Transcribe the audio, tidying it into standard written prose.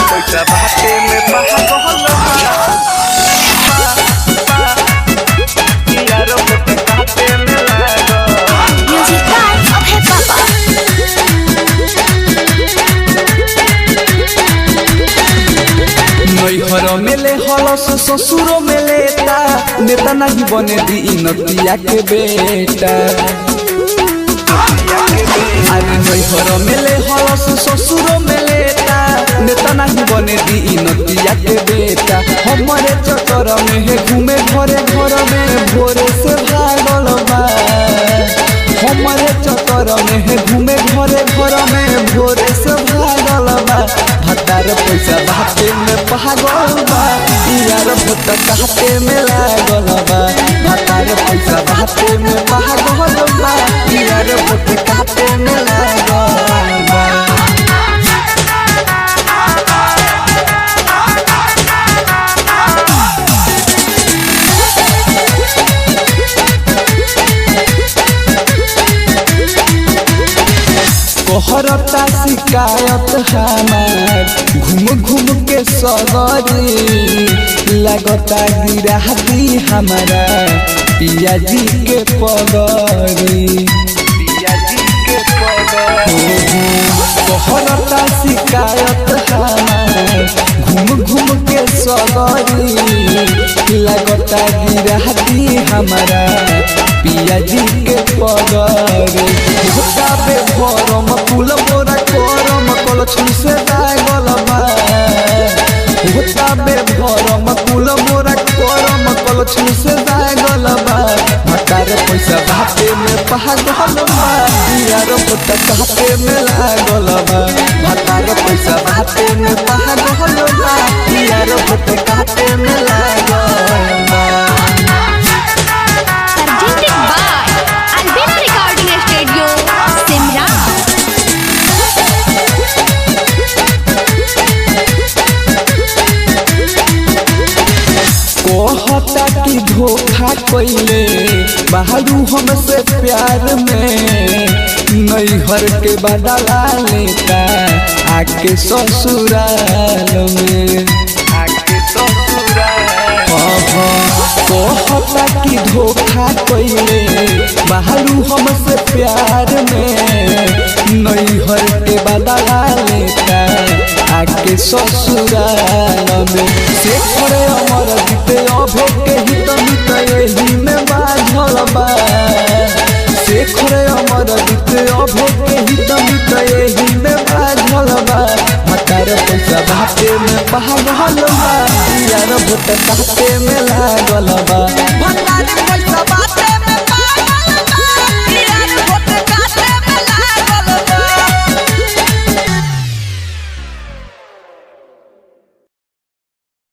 पैसा बाटे में नैहर मेले हलस ससुरो मेलेता नेता नहीं बने दी नतिया के बेटा। अरे नैहर मेले हलस ससुरो मेलेता नेता नहीं बने दी नतिया के बेटा। हमारे चक्कर में है घूमे घरे घर में भोरे से भागल बा। हमारे चक्कर में है घूमे घरे घर में भोरे से भागल बा। भतार पैसा बाटे में पागल बा यार भोट काटे में लागल बा। भतार पैसा बाटे में पागल बा यार भोट काटे में लागल बा। कहरता शिकायत हमार घूम घूम के सगरी लगता गिराती हमारा पिया जी के पगरी। कहरता शिकायत हमार घूम घूम के सगरी लगता गिराती हमारा पिया जी के पगरी। पे भरम कुल मोरा करम कल छुसे लागल बा। बे भरम कुल मोरा करम कल छुसे लागल बा। भतार पैसा बाटे में पागल बा यार भोट काटे में लागल बा। भतार पैसा बाटे में पागल बा यार भोट काटे में लागल बा। कहता कि धोखा कैले बहारू हमसे प्यार में नैहर के बदला लेता आके ससुराल में। कहता कि धोखा कैले बहारू हमसे प्यार में नैहर के बदला लेता आके ससुराल में। से करे अमर जीते अभे के हित मित यही में बाझल बा। से करे अमर जीते अभे के हित मित यही में बाझल बा। भतार पैसा बाटे में पागल बा यार भोट काटे में लागल